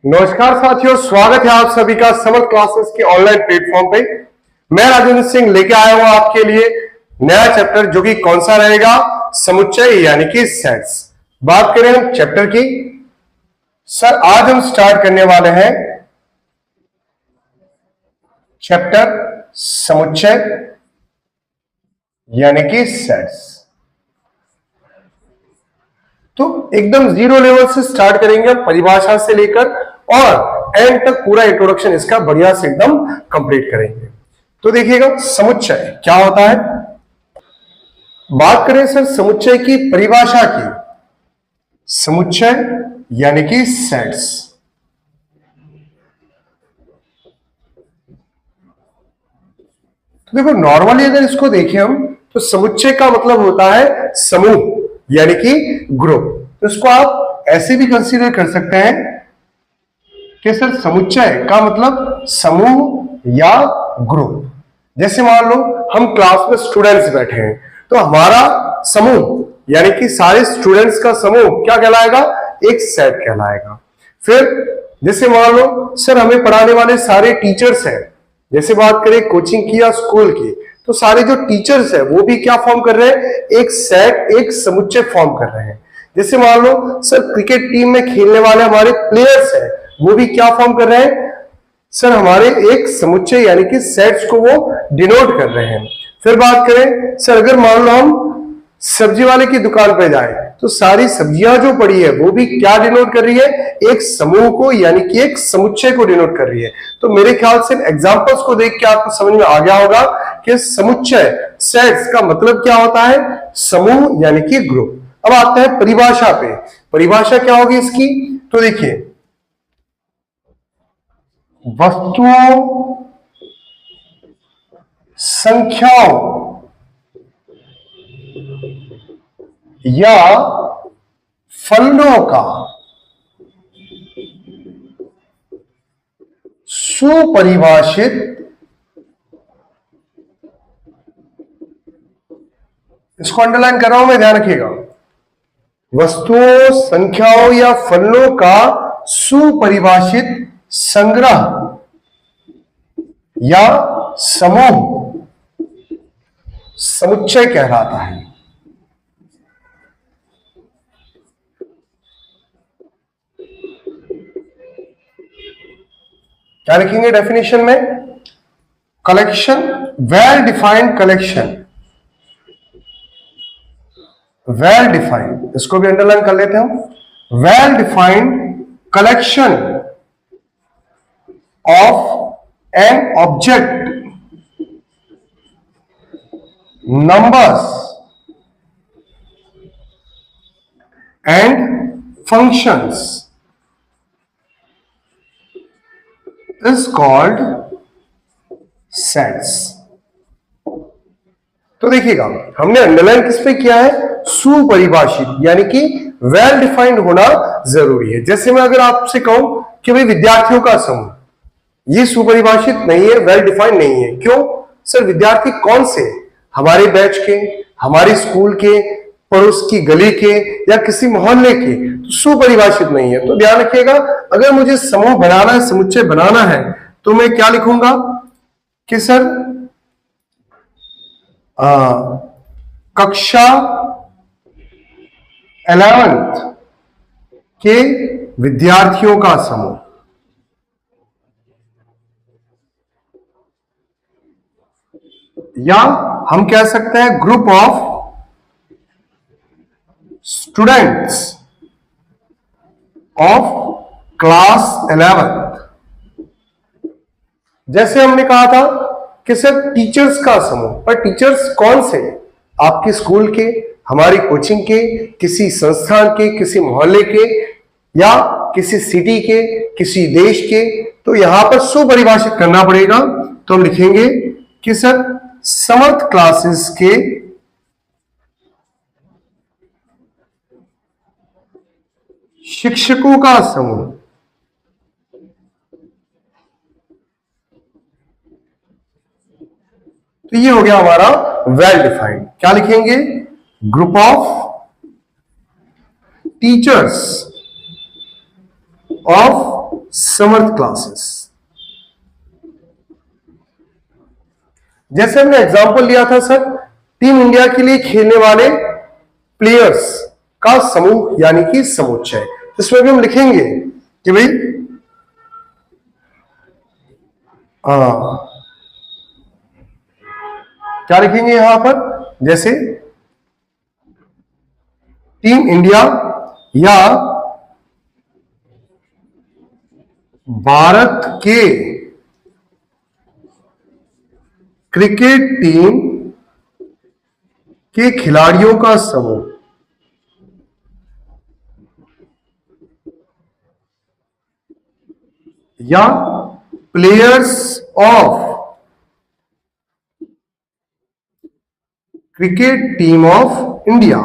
नमस्कार साथियों, स्वागत है आप सभी का समर क्लासेस के ऑनलाइन प्लेटफॉर्म पे। मैं राजेंद्र सिंह लेके आया हूं आपके लिए नया चैप्टर, जो कि कौन सा रहेगा? समुच्चय यानी कि सेट्स। बात करें हम चैप्टर की, सर आज हम स्टार्ट करने वाले हैं चैप्टर समुच्चय यानी कि सेट्स। तो एकदम जीरो लेवल से स्टार्ट करेंगे हम, परिभाषा से लेकर और एंड तक पूरा इंट्रोडक्शन इसका बढ़िया से एकदम कंप्लीट करेंगे। तो देखिएगा, समुच्चय क्या होता है। बात करें सर समुच्चय की परिभाषा की, समुच्चय यानी कि सेट्स। तो देखो, नॉर्मली अगर इसको देखें हम, तो समुच्चय का मतलब होता है समूह यानी कि ग्रुप। तो इसको आप ऐसे भी कंसीडर कर सकते हैं कि सर समुच्चय का मतलब समूह या ग्रुप। जैसे मान लो हम क्लास में स्टूडेंट्स बैठे हैं, तो हमारा समूह यानी कि सारे स्टूडेंट्स का समूह क्या कहलाएगा? एक सेट कहलाएगा। फिर जैसे मान लो सर हमें पढ़ाने वाले सारे टीचर्स हैं, जैसे बात करें कोचिंग की या स्कूल की, तो सारे जो टीचर्स हैं वो भी क्या फॉर्म कर रहे हैं? एक सेट, एक समुच्चय फॉर्म कर रहे हैं। जैसे मान लो सर क्रिकेट टीम में खेलने वाले हमारे प्लेयर्स हैं, वो भी क्या फॉर्म कर रहे हैं? सर हमारे एक समुच्चय यानी कि सेट्स को वो डिनोट कर रहे हैं। फिर बात करें सर, अगर मान लो हम सब्जी वाले की दुकान पे जाए, तो सारी सब्जियां जो पड़ी है वो भी क्या डिनोट कर रही है? एक समूह को यानी कि एक समुच्चय को डिनोट कर रही है। तो मेरे ख्याल से एग्जांपल्स को देख के आपको समझ में आ गया होगा कि समुच्चय, सेट्स का मतलब क्या होता है? समूह यानी कि ग्रुप। अब आते हैं परिभाषा पे। परिभाषा क्या होगी इसकी? तो देखिए, वस्तुओं, संख्याओं या फलनों का सुपरिभाषित इसको अंडरलाइन कर रहा हूं मैं, ध्यान रखिएगा। वस्तुओं, संख्याओं या फलनों का सुपरिभाषित संग्रह या समूह समुच्चय कहलाता है। क्या लिखेंगे डेफिनेशन में? Collection, well defined collection, well defined, इसको भी अंडरलाइन कर लेते हैं हम। Well defined collection of an object, numbers and functions is called sets। तो देखिएगा, हमने अंडरलाइन किस पे किया है? सुपरिभाषित यानी कि वेल डिफाइंड होना जरूरी है। जैसे मैं अगर आपसे कहूं कि भाई विद्यार्थियों का समूह, ये सुपरिभाषित नहीं है, वेल डिफाइंड नहीं है। क्यों? सर विद्यार्थी कौन से? हमारे बैच के, हमारे स्कूल के, पड़ोस की गली के या किसी मोहल्ले के, तो सुपरिभाषित नहीं है। तो ध्यान रखिएगा, अगर मुझे समूह बनाना है, समुच्चय बनाना है, तो मैं क्या लिखूंगा कि सर कक्षा 11th के विद्यार्थियों का समूह, या हम कह सकते हैं group of students of class 11th। जैसे हमने कहा था कि सर टीचर्स का समूह, पर टीचर्स कौन से? आपके स्कूल के, हमारी कोचिंग के, किसी संस्थान के, किसी मोहल्ले के, या किसी सिटी के, किसी देश के। तो यहां पर सुपरिभाषित करना पड़ेगा। तो हम लिखेंगे कि सर समर्थ क्लासेस के शिक्षकों का समूह। तो ये हो गया हमारा वेल डिफाइंड। क्या लिखेंगे? Group of teachers of Samarth classes. जैसे हमने एग्जांपल लिया था सर, टीम इंडिया के लिए खेलने वाले प्लेयर्स का समूह यानी कि समुच्चय। इसमें भी हम लिखेंगे कि भाई क्या लिखेंगे यहां पर, जैसे टीम इंडिया या भारत के क्रिकेट टीम के खिलाड़ियों का समूह। या players of cricket team of India.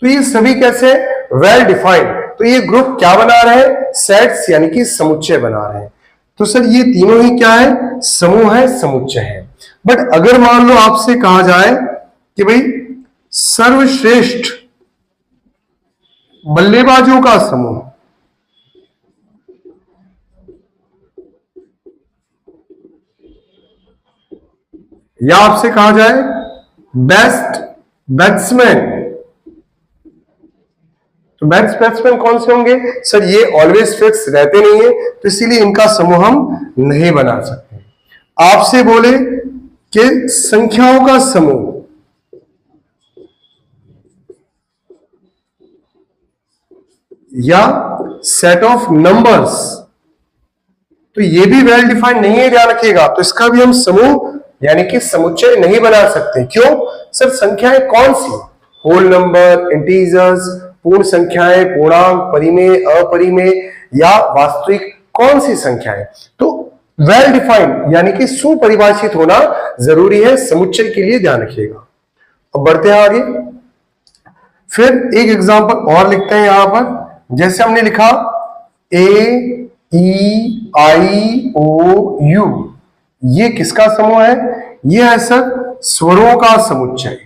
तो ये सभी कैसे वेल डिफाइंड। तो ये ग्रुप क्या बना रहे हैं, सेट्स यानी कि समुच्चय बना रहे हैं। तो सर ये तीनों ही क्या है, समूह है, समुच्चय है। बट अगर मान लो आपसे कहा जाए कि भाई सर्वश्रेष्ठ बल्लेबाजों का समूह, या आपसे कहा जाए बेस्ट बैट्समैन, तो बेस्ट बैट्समैन कौन से होंगे सर, ये ऑलवेज फिक्स रहते नहीं है, तो इसीलिए इनका समूह हम नहीं बना सकते। आपसे बोले कि संख्याओं का समूह, या सेट ऑफ नंबर्स, तो ये भी वेल डिफाइंड नहीं है, ध्यान रखिएगा। तो इसका भी हम समूह यानी कि समुच्चय नहीं बना सकते। क्यों सर, संख्याएं कौन सी, होल नंबर, इंटीजर्स, पूर्ण संख्याएं, पूर्णांक, परिमेय, अपरिमेय या वास्तविक, कौन सी संख्याएं। तो वेल डिफाइंड यानी कि सुपरिभाषित होना जरूरी है समुच्चय के लिए, ध्यान रखिएगा। अब बढ़ते हैं आगे। फिर एक एग्जांपल और लिखते हैं यहां पर, जैसे हमने लिखा ए ई आई ओ यू, ये किसका समूह है, ये है सर स्वरों का समुच्चय।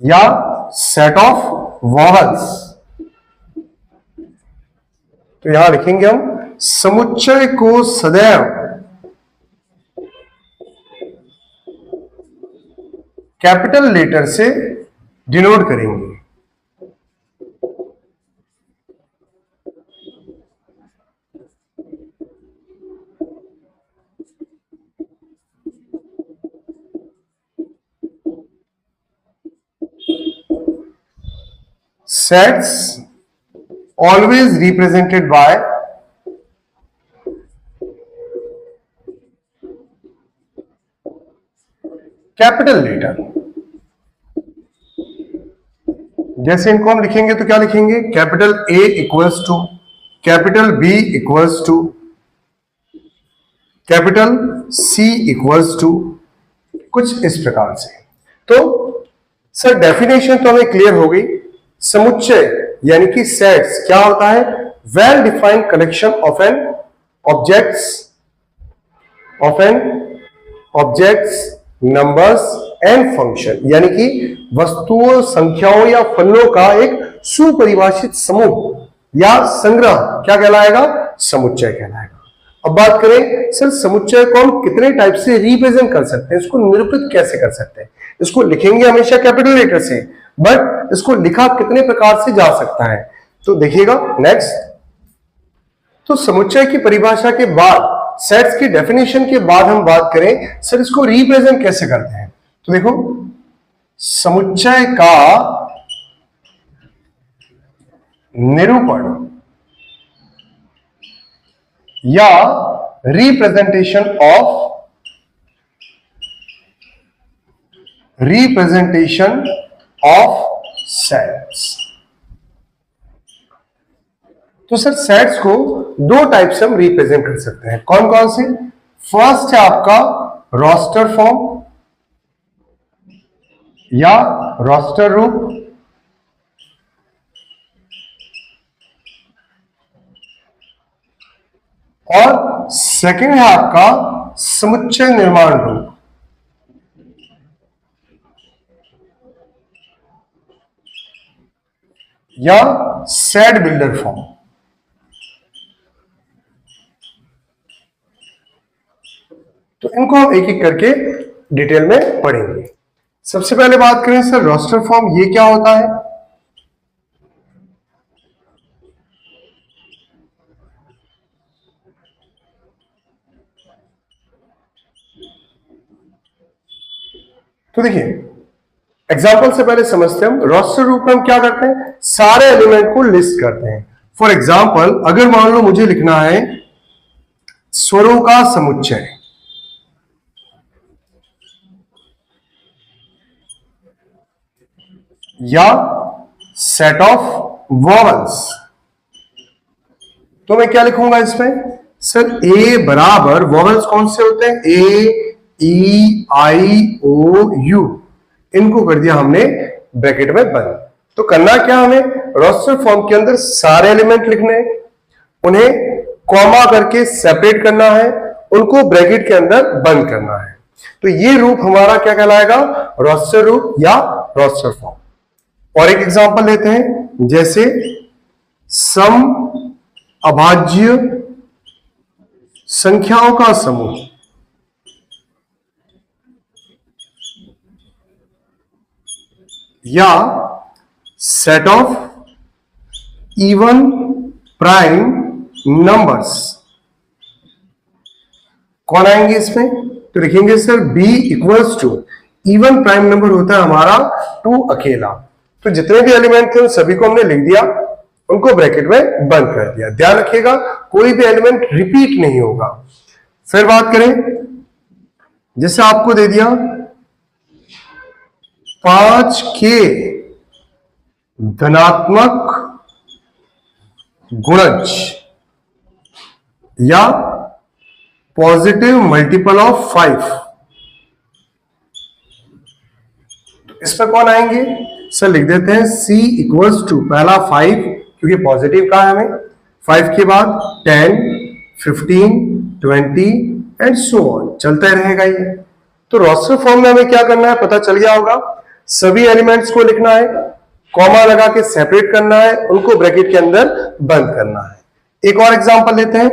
या सेट ऑफ वॉवल्स। तो यहां लिखेंगे हम समुच्चय को सदैव कैपिटल लेटर से डिनोट करेंगे। Sets always represented by capital letter. जैसे इनको हम लिखेंगे तो क्या लिखेंगे, capital A equals to capital B equals to capital C equals to, कुछ इस प्रकार से। तो सर डेफिनेशन तो हमें क्लियर हो गई। समुच्चय यानी कि सेट्स क्या होता है, well defined collection of an objects numbers and function, यानी कि वस्तुओं, संख्याओं या फलों का एक सुपरिभाषित समूह या संग्रह क्या कहलाएगा, समुच्चय कहलाएगा। अब बात करें सर समुच्चय को हम कितने टाइप से रिप्रेजेंट कर सकते हैं, इसको निरूपित कैसे कर सकते हैं। इसको लिखेंगे हमेशा कैपिटल लेटर से, बट इसको लिखा कितने प्रकार से जा सकता है, तो देखिएगा नेक्स्ट। तो समुच्चय की परिभाषा के बाद, सेट्स की डेफिनेशन के बाद हम बात करें सर इसको रिप्रेजेंट कैसे करते हैं। तो देखो समुच्चय का निरूपण या रिप्रेजेंटेशन ऑफ सेट्स। तो सर सेट्स को दो टाइप से हम रिप्रेजेंट कर सकते हैं, कौन कौन से। फर्स्ट है आपका रोस्टर फॉर्म या रोस्टर रूप, और सेकंड है आपका समुच्चय निर्माण रूप। या सेट बिल्डर फॉर्म। तो इनको हम एक एक करके डिटेल में पढ़ेंगे। सबसे पहले बात करें सर रोस्टर फॉर्म, ये क्या होता है? तो देखिए एग्जाम्पल से पहले समझते हैं हम रोस्टर रूप में हम क्या करते हैं, सारे एलिमेंट को लिस्ट करते हैं। फॉर एग्जाम्पल अगर मान लो मुझे लिखना है स्वरों का समुच्चय, या सेट ऑफ वॉवल्स, तो मैं क्या लिखूंगा इसमें सर, ए बराबर वॉवल्स कौन से होते हैं, ए ई आई ओ यू, इनको कर दिया हमने ब्रैकेट में बंद। तो करना क्या हमें, रोस्टर फॉर्म के अंदर सारे एलिमेंट लिखने, उन्हें कॉमा करके सेपरेट करना है, उनको ब्रैकेट के अंदर बंद करना है। तो ये रूप हमारा क्या कहलाएगा, रोस्टर रूप या रोस्टर फॉर्म। और एक एग्जांपल लेते हैं, जैसे सम अभाज्य संख्याओं का समूह, या set of even prime numbers, कौन आएंगे इसमें, तो लिखेंगे sir b equals to, even prime number होता है हमारा 2 अकेला। तो जितने भी एलिमेंट थे उन सभी को हमने लिख दिया, उनको ब्रैकेट में बंद कर दिया। ध्यान रखिएगा कोई भी एलिमेंट रिपीट नहीं होगा। फिर बात करें, जैसे आपको दे दिया 5 के धनात्मक गुणज या पॉजिटिव मल्टीपल ऑफ 5, इस पर कौन आएंगे सर, लिख देते हैं c इक्वल्स टू, पहला 5 क्योंकि पॉजिटिव का है हमें, 5 के बाद 10 15 20 एंड सो ऑन, चलता रहेगा ये। तो रोस्टर फॉर्म में हमें क्या करना है पता चल गया होगा, सभी एलिमेंट्स को लिखना है, कॉमा लगा के सेपरेट करना है, उनको ब्रैकेट के अंदर बंद करना है। एक और एग्जांपल लेते हैं,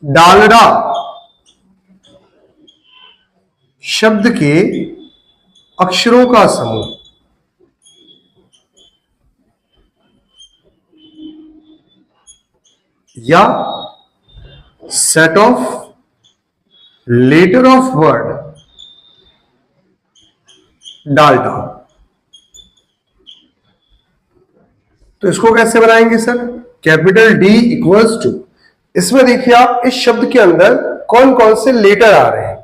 डालडा शब्द के अक्षरों का समूह, या set of letter of word Dalda. तो इसको कैसे बनाएंगे sir, capital D equals to, इसमें देखिए आप इस शब्द के अंदर कौन कौन से लेटर आ रहे हैं,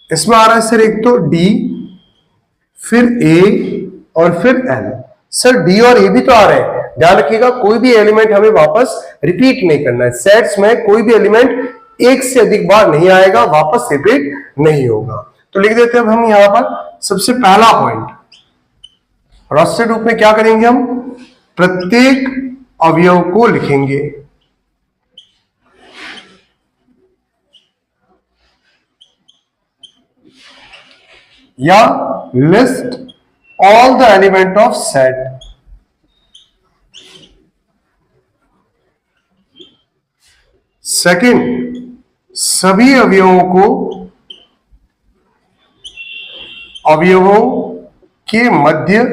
इसमें आ रहा है सर एक तो डी, फिर ए और फिर एल। सर डी और ए भी तो आ रहे हैं, ध्यान रखिएगा कोई भी एलिमेंट हमें वापस रिपीट नहीं करना है। सेट्स में कोई भी एलिमेंट एक से अधिक बार नहीं आएगा, वापस रिपीट नहीं होगा। तो लिख देते हैं हम यहां पर सबसे पहला पॉइंट, रोस्टेड रूप में क्या करेंगे हम, प्रत्येक अवयव को लिखेंगे, या list all the element of set. Second, सभी अवयवों के मध्य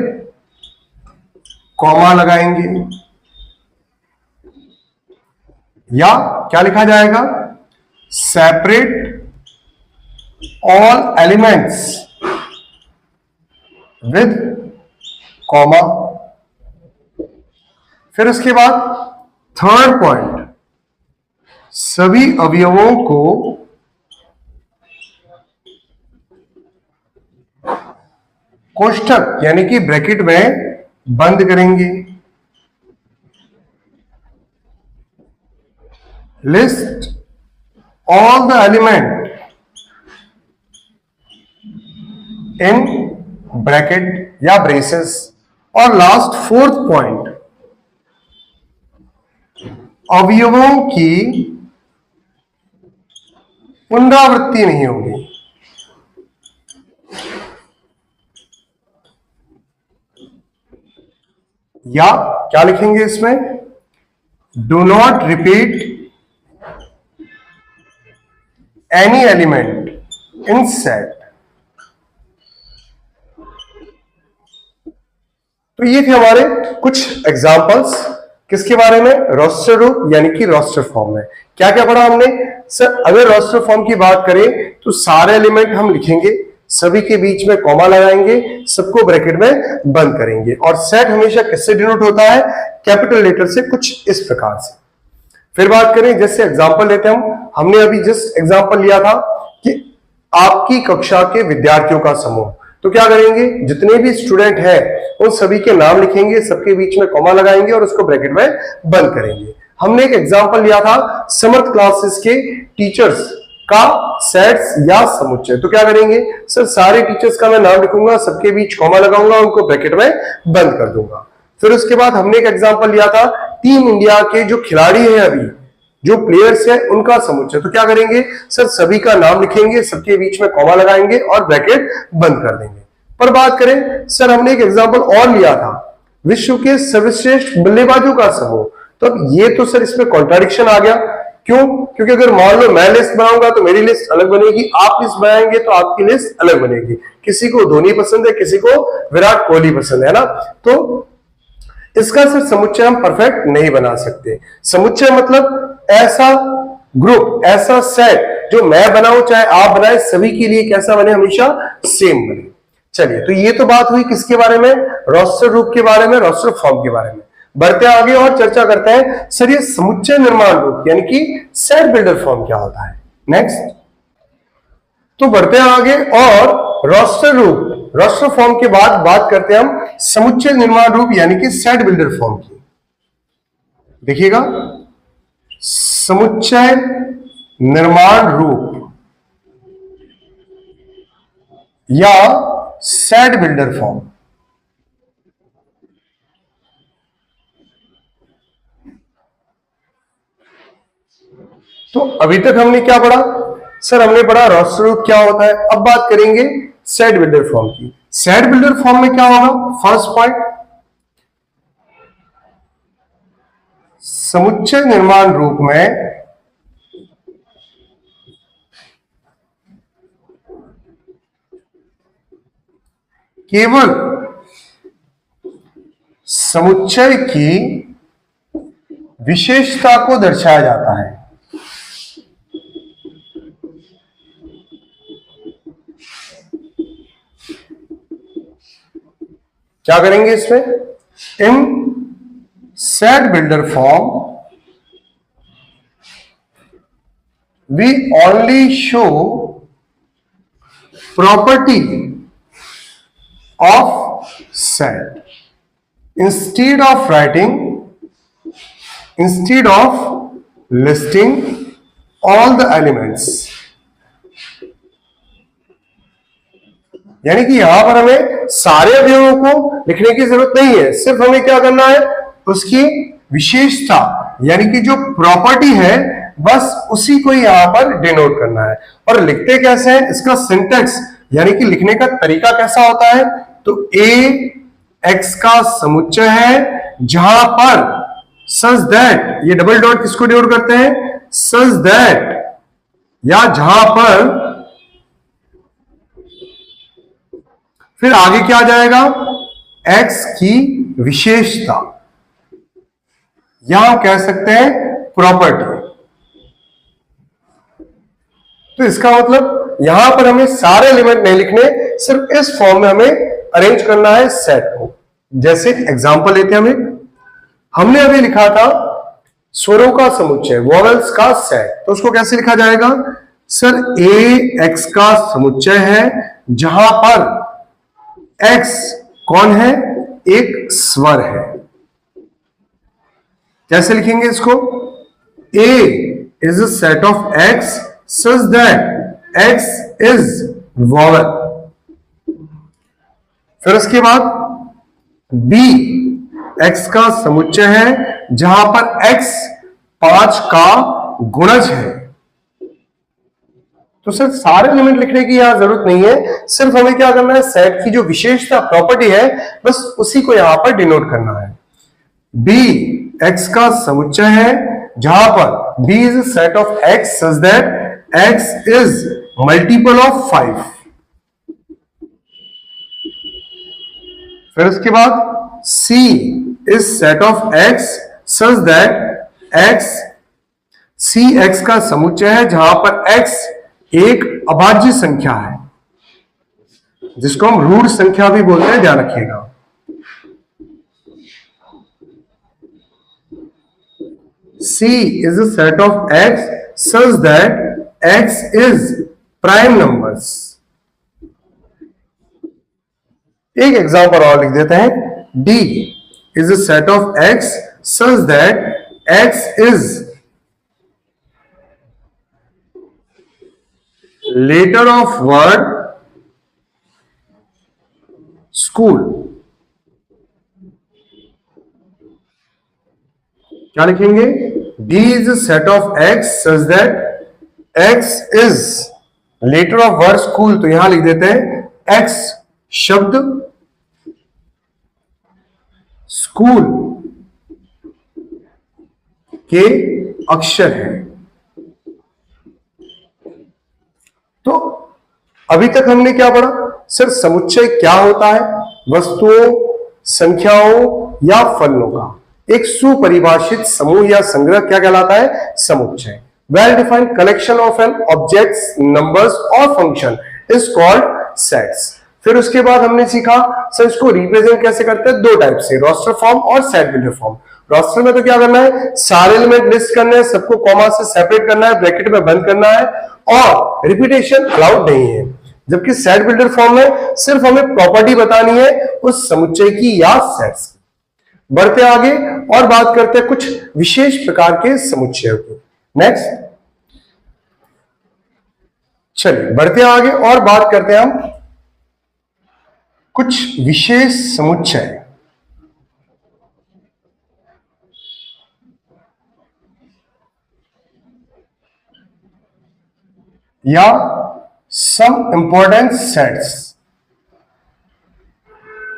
कॉमा लगाएंगे, या क्या लिखा जाएगा, separate all elements with comma. फिर उसके बाद थर्ड पॉइंट, सभी अवयवों को कोष्ठक यानी कि ब्रैकेट में बंद करेंगे, list all the element in bracket या ब्रेसेस। और लास्ट फोर्थ पॉइंट, अवयवों की पुनरावृत्ति नहीं होगी। या क्या लिखेंगे इसमें, do not repeat any element in set. तो ये थे हमारे कुछ एग्जांपल्स किसके बारे में, रोस्टर रूप यानी कि रोस्टर फॉर्म में। क्या क्या पढ़ा हमने सर, अगर रोस्टर फॉर्म की बात करें तो सारे एलिमेंट हम लिखेंगे, सभी के बीच में कॉमा लगाएंगे, सबको ब्रैकेट में बंद करेंगे, और सेट हमेशा किससे डिनोट होता है, कैपिटल लेटर से, कुछ इस प्रकार से। फिर बात करें, जैसे एग्जांपल लेते हैं हमने अभी जस्ट एग्जांपल लिया था कि आपकी कक्षा के विद्यार्थियों का समूह, तो क्या करेंगे, जितने भी स्टूडेंट हैं उन सभी के नाम लिखेंगे, सबके बीच में कॉमा लगाएंगे और उसको ब्रैकेट में बंद करेंगे। हमने एक एग्जांपल लिया था समर्थ क्लासेस के टीचर्स का सेट्स या समुच्चय, तो क्या करेंगे सर, सारे टीचर्स का मैं नाम लिखूंगा, सबके बीच कॉमा लगाऊंगा, उनको ब्रैकेट में बंद कर दूंगा। फिर उसके बाद हमने एक एग्जांपल लिया था टीम इंडिया के जो खिलाड़ी हैं, अभी जो प्लेयर्स हैं उनका समुच्चय, तो क्या करेंगे सर, सभी का नाम लिखेंगे, सबके बीच में कॉमा लगाएंगे और ब्रैकेट बंद कर देंगे। पर बात करें सर, हमने एक एग्जांपल और लिया था विश्व के सर्वश्रेष्ठ बल्लेबाजों का समूह, तो अब ये तो सर इसमें कॉन्ट्राडिक्शन आ गया। क्यों, क्योंकि अगर मान लो मैं लिस्ट बनाऊंगा तो मेरी लिस्ट अलग बनेगी, आप लिस्ट बनाएंगे तो आपकी लिस्ट अलग बनेगी, किसी को धोनी पसंद है, किसी को विराट कोहली पसंद है ना, तो इसका सिर्फ समुच्चय हम परफेक्ट नहीं बना सकते। समुच्चय मतलब ऐसा ग्रुप, ऐसा सेट जो मैं बनाऊं चाहे आप बनाए, सभी के लिए कैसा बने, हमेशा सेम बने। चलिए, तो ये तो बात हुई किसके बारे में, रोस्टर रूप के बारे में, रोस्टर फॉर्म के बारे में। बढ़ते आगे और चर्चा करते हैं सर, ये समुच्चय निर्माण रूप यानी कि सेट बिल्डर फॉर्म क्या होता है। नेक्स्ट, तो बढ़ते हैं आगे और रोस्टर रूप, रोस्टर फॉर्म के बाद बात करते हैं हम समुच्चय निर्माण रूप यानी कि सेट बिल्डर फॉर्म की। देखिएगा, समुच्चय निर्माण रूप या सेट बिल्डर फॉर्म, तो अभी तक हमने क्या पढ़ा सर, हमने पढ़ा रोस्टर रूप क्या होता है। अब बात करेंगे सेट बिल्डर फॉर्म की। सेट बिल्डर फॉर्म में क्या होगा, फर्स्ट पॉइंट, समुच्चय निर्माण रूप में केवल समुच्चय की विशेषता को दर्शाया जाता है। क्या करेंगे इसमें, in set builder form we only show property of set instead of writing, instead of listing all the elements. यानी कि यहां पर हमें सारे अवयवों को लिखने की जरूरत नहीं है, सिर्फ हमें क्या करना है, उसकी विशेषता यानी कि जो प्रॉपर्टी है बस उसी को यहां पर डिनोट करना है। और लिखते कैसे हैं, इसका सिंटैक्स यानी कि लिखने का तरीका कैसा होता है, तो ए एक्स का समुच्चय है जहां पर सच दैट, ये डबल डॉट किसको डिनोट करते हैं, सच दैट, या जहां पर, फिर आगे क्या आ जाएगा, एक्स की विशेषता, या हम कह सकते हैं प्रॉपर्टी। तो इसका मतलब यहां पर हमें सारे एलिमेंट नहीं लिखने, सिर्फ इस फॉर्म में हमें अरेंज करना है सेट को। जैसे एग्जांपल लेते हैं हमने अभी लिखा था स्वरों का समुच्चय, वॉवेल्स का सेट, तो उसको कैसे लिखा जाएगा सर, ए एक्स का समुच्चय है जहां पर एक्स कौन है, एक स्वर है। कैसे लिखेंगे इसको, A is a set of X such that X is vowel. फिर उसके बाद बी एक्स का समुच्चय है जहां पर एक्स 5 का गुणज है। तो सिर्फ सारे एलिमेंट लिखने की यहां जरूरत नहीं है, सिर्फ हमें क्या करना है, सेट की जो विशेषता प्रॉपर्टी है बस उसी को यहां पर डिनोट करना है। बी एक्स का समुच्चय है, जहां पर B is set of X such that X is multiple of 5। फिर उसके बाद C is set of X such that X, C X का समुच्चय है जहां पर एक्स एक अभाज्य संख्या है, जिसको हम रूट संख्या भी बोलते हैं, ध्यान रखिएगा। C is a set of x such that x is prime numbers। एक एग्जांपल और लिख देते हैं, D is a set of x such that x is letter of word school। क्या लिखेंगे? D is a set of x such that x is letter of word school। तो यहां लिख देते हैं x शब्द, स्कूल के अक्षर हैं। तो अभी तक हमने क्या पढ़ा? सर समुच्चय क्या होता है? वस्तुओं, संख्याओं या फलनों का एक सुपरिभाषित समूह या संग्रह क्या कहलाता है? समुच्चय। Well defined collection of an objects, numbers और फंक्शन इज कॉल्ड सेट्स। फिर उसके बाद हमने सीखा सर इसको रिप्रेजेंट कैसे करते हैं, दो टाइप से, रोस्टर फॉर्म और सेट बिल्डर फॉर्म। रोस्टर में तो क्या करना है, सारे एलिमेंट लिस्ट करने हैं, सबको कॉमा से सेपरेट करना है, ब्रैकेट में बंद करना है और रिपीटेशन अलाउड नहीं है। जबकि सेट बिल्डर फॉर्म में सिर्फ हमें प्रॉपर्टी बतानी है उस समुच्चय की या सेट्स की। बढ़ते आगे और बात करते हैं कुछ विशेष प्रकार के समुच्चयों की। नेक्स्ट, चलिए बढ़ते आगे और बात करते हैं हम कुछ विशेष समुच्चय। या सम इंपॉर्टेंट सेट्स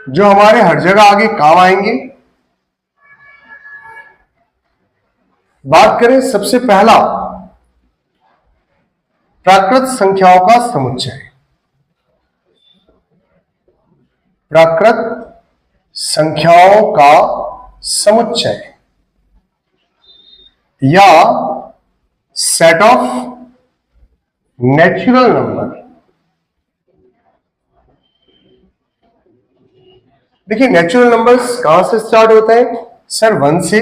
जो हमारे हर जगह आगे काम आएंगे। बात करें सबसे पहला, प्राकृत संख्याओं का समुच्चय। प्राकृत संख्याओं का समुच्चय या सेट ऑफ नेचुरल नंबर। देखिए नेचुरल नंबर्स कहां से स्टार्ट होते हैं? सर 1 से,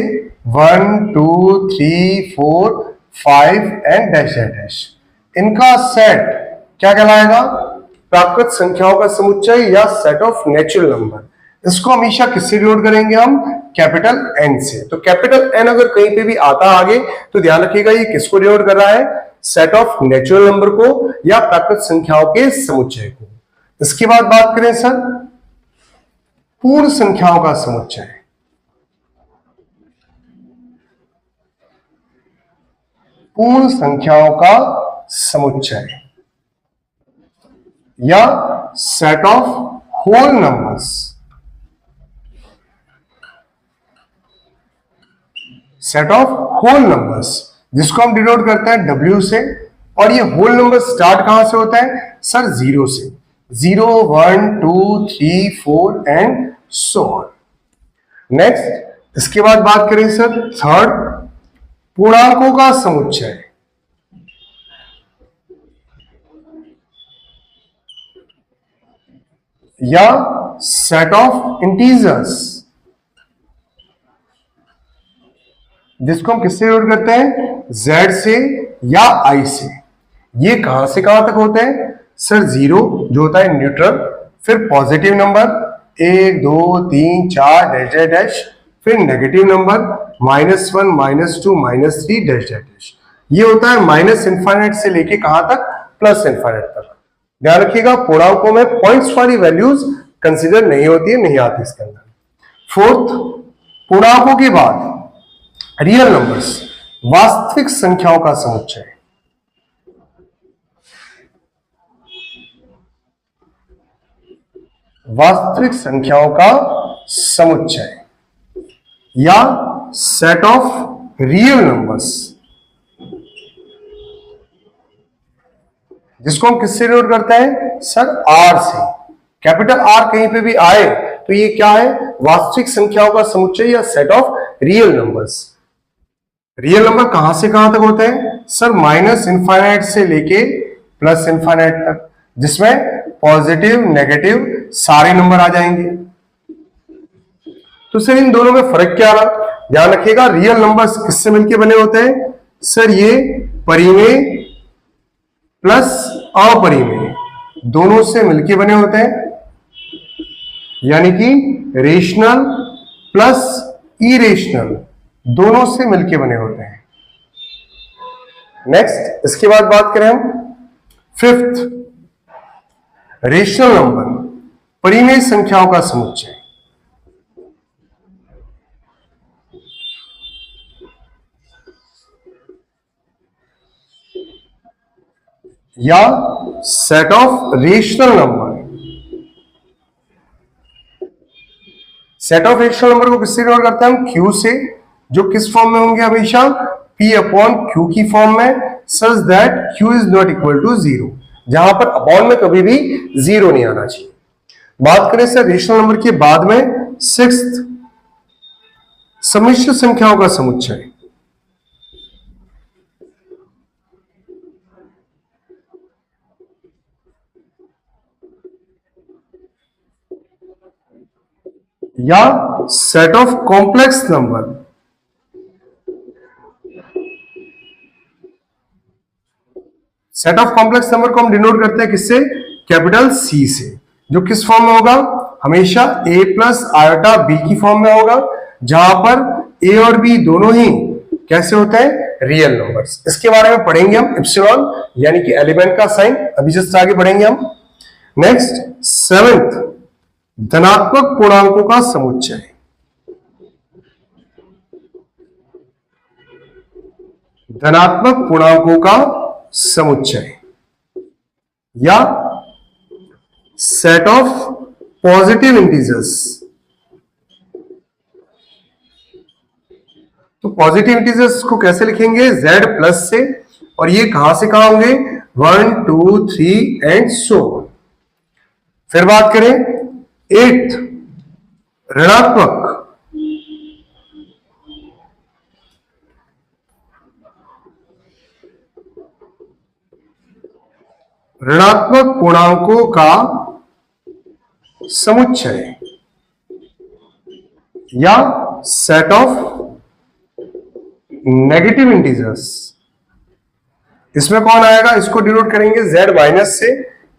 1 2 3 4 5 एंड डैश डैश। इनका सेट क्या कहलाएगा? प्राकृत संख्याओं का समुच्चय या सेट ऑफ नेचुरल नंबर। इसको हमेशा किससे डिनोट करेंगे हम? कैपिटल एन से। तो कैपिटल एन अगर कहीं पे भी आता आगे तो ध्यान रखिएगा ये किसको डिनोट कर रहा है? सेट ऑफ नेचुरल नंबर को या प्राकृत संख्याओं के समुच्चय को। इसके बाद बात करें सर पूर्ण संख्याओं का समुच्चय। पूर्ण संख्याओं का समुच्चय या set of whole numbers. Set of whole numbers जिसको हम डिनोट करते हैं W से। और ये होल नंबर स्टार्ट कहां से होता है? सर 0 से। 0 1 2 3 4 एंड सो ऑन। नेक्स्ट, इसके बाद बात करें सर थर्ड, पूर्णांकों का समुच्चय या सेट ऑफ इंटीजर्स जिसको हम किससे डिनोट करते हैं? Z से या I से। ये कहां से कहां तक होते हैं? सर 0 जो होता है न्यूट्रल, फिर पॉजिटिव नंबर 1 2 3 4 डैश डैश, फिर नेगेटिव नंबर -1 -2 -3 डैश डैश। ये होता है माइनस इनफाइनाइट से लेके कहां तक? प्लस इनफाइनाइट तक। ध्यान रखिएगा पूर्णांकों में पॉइंट्स वाली वैल्यूज कंसीडर नहीं होती है, नहीं आती इसके अंदर। फोर्थ, पूर्णांकों के बाद रियल नंबर्स, वास्तविक संख्याओं का समुच्चय। वास्तविक संख्याओं का समुच्चय या सेट ऑफ रियल नंबर्स, जिसको हम किससे डिनोट करते हैं सर, आर से। कैपिटल आर कहीं पे भी आए तो ये क्या है, वास्तविक संख्याओं का समुच्चय या set of real numbers. Real number कहां से कहां तक होते हैं सर, माइनस इनफाइनाइट से लेके प्लस इनफाइनाइट तक, जिसमें पॉजिटिव नेगेटिव सारे नंबर आ जाएंगे। तो सर इन दोनों में फर्क क्या रहा, ध्यान रखिएगा। रियल नंबर्स किससे मिलके बने होते हैं सर, ये परिमेय प्लस अपरिमेय दोनों से मिलके बने होते हैं, यानी कि रेशनल प्लस इरेशनल दोनों से मिलके बने होते हैं। नेक्स्ट, इसके बाद बात करें हम फिफ्थ, रेशनल नंबर, परिमेय संख्याओं का समुच्चय। या set of rational number. Set of rational number को किससे डिनोट करते हैं हम, क्यू से, जो किस फॉर्म में होंगे हमेशा, p अपॉन क्यू की फॉर्म में, such that q is not equal to 0, जहां पर अपॉन में कभी भी 0 नहीं आना चाहिए। बात करें सर रेशनल नंबर के बाद में सिक्स्थ, सम्मिश्र संख्याओं का समुच्चय। या set of complex number. Set of complex number को हम डिनोट करते हैं किससे, कैपिटल सी से, जो किस फॉर्म में होगा, हमेशा a प्लस आयोटा b की फॉर्म में होगा, जहां पर a और b दोनों ही कैसे होते हैं, रियल नंबर्स। इसके बारे में पढ़ेंगे हम, एप्सिलॉन यानी कि एलिमेंट का साइन, अभी जस्ट आगे बढ़ेंगे हम। नेक्स्ट सेवेंथ, धनात्मक पूर्णांकों का समुच्चय। धनात्मक पूर्णांकों का समुच्चय या सेट ऑफ पॉजिटिव इंटीजर्स। तो पॉजिटिव इंटीजर्स को कैसे लिखेंगे, z प्लस से, और ये कहां से कहां होंगे, 1 2 3 एंड सो। फिर बात करें एट्थ, ऋणात्मक। ऋणात्मक पूर्णांकों का समुच्चय या सेट ऑफ नेगेटिव इंटीजर्स। इसमें कौन आएगा, इसको डिनोट करेंगे z माइनस से,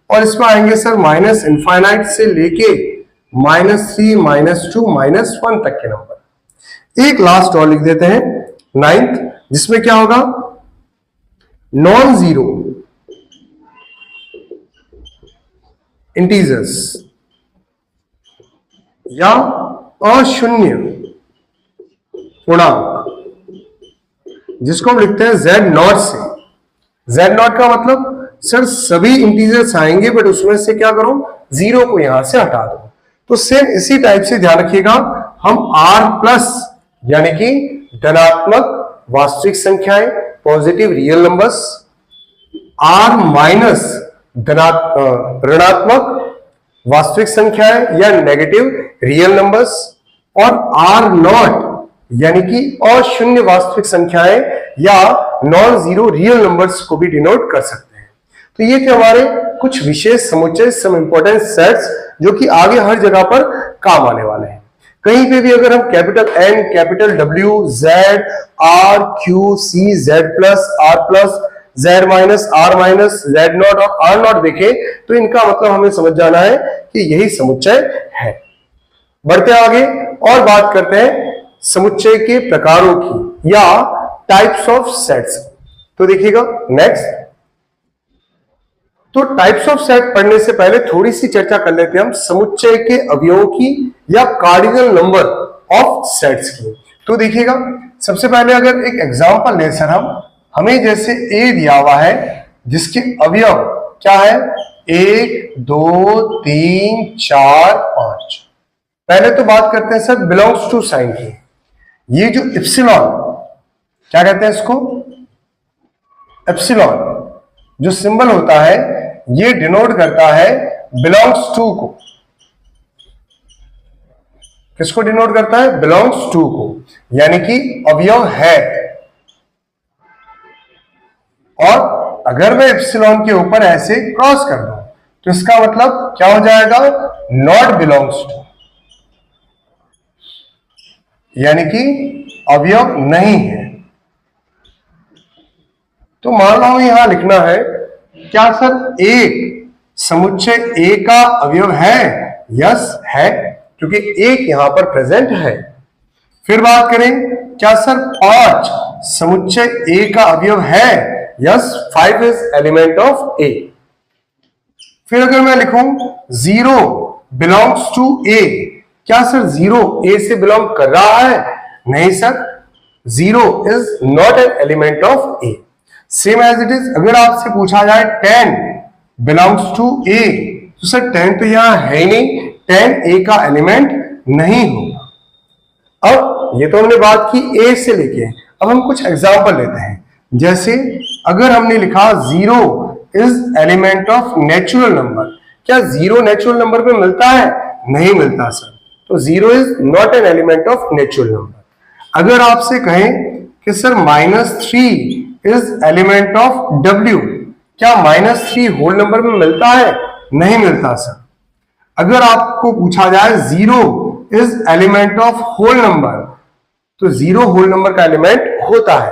और इसमें आएंगे सर माइनस इनफाइनाइट से लेके -3 -2 -1 तक के नंबर। एक लास्ट और लिख देते हैं नाइन्थ, जिसमें क्या होगा, नॉन जीरो इंटीजर्स या अशून्य पूर्णांक, जिसको हम लिखते हैं z नॉट से। z नॉट का मतलब सर सभी इंटीजर्स आएंगे, बट उसमें से क्या करो, 0 को यहां से हटा दो। तो सेम इसी टाइप से ध्यान रखिएगा, हम r प्लस यानी कि धनात्मक वास्तविक संख्याएं, positive real numbers, r minus ऋणात्मक वास्तविक संख्याएं या नेगेटिव रियल नंबर्स, और r नॉट यानी कि अशून्य वास्तविक संख्याएं या नॉन जीरो रियल नंबर्स को भी डिनोट कर सकते हैं। तो ये थे हमारे कुछ विशेष समुच्चय, सम इंपॉर्टेंट सेट्स, जो कि आगे हर जगह पर काम आने वाले हैं। कहीं पे भी अगर हम capital N, capital W, Z, R, Q, C, Z plus, R plus, Z minus, R minus, Z not और R नॉट देखें, तो इनका मतलब हमें समझ जाना है कि यही समुच्चय है। बढ़ते आगे और बात करते हैं समुच्चय के प्रकारों की या टाइप्स ऑफ सेट्स। तो देखिएगा नेक्स्ट, तो टाइप्स ऑफ सेट पढ़ने से पहले थोड़ी सी चर्चा कर लेते हैं हम समुच्चय के अवयवों की या कार्डिनल नंबर ऑफ सेट्स की। तो देखिएगा, सबसे पहले अगर एक एग्जांपल ले सर, हमें जैसे ए दिया हुआ है जिसके अवयव क्या है, 1 2 3 4 5। पहले तो बात करते हैं सर बिलोंग्स टू साइन की। ये जो इप्सिलॉन, क्या कहते हैं इसको, एप्सिलॉन जो सिंबल होता है ये डिनोट करता है बिलोंग्स टू को। किसको डिनोट करता है? बिलोंग्स टू को, यानी कि अवयव है। और अगर मैं एप्सिलॉन के ऊपर ऐसे क्रॉस कर दूं तो इसका मतलब क्या हो जाएगा? नॉट बिलोंग्स टू, यानी कि अवयव नहीं है। तो मान लो यहां लिखना है, क्या सर एक समुच्चय ए का अवयव है? यस है, क्योंकि एक यहां पर प्रेजेंट है। फिर बात करें, क्या सर 5 समुच्चय ए का अवयव है? यस, 5 इज एलिमेंट ऑफ ए। फिर अगर मैं लिखूं 0 बिलोंग्स टू ए, क्या सर 0 ए से बिलोंग कर रहा है? नहीं sir, 0 is not an element of A. Same as it is, अगर आपसे पूछा जाए 10 बिलोंग्स टू ए, तो सर 10 तो यहां है ही नहीं, 10 ए का एलिमेंट नहीं होगा। अब ये तो हमने बात की ए से लेके, अब हम कुछ एग्जांपल लेते हैं। जैसे अगर हमने लिखा 0 is element of natural number, क्या 0 नेचुरल नंबर पे मिलता है? नहीं मिलता सर, तो 0 is not an element of natural number. अगर आपसे कहें कि sir -3 is element of W, क्या -3 होल नंबर में मिलता है? नहीं मिलता सर। अगर आपको पूछा जाए 0 is element of whole number, तो 0 होल नंबर का एलिमेंट होता है।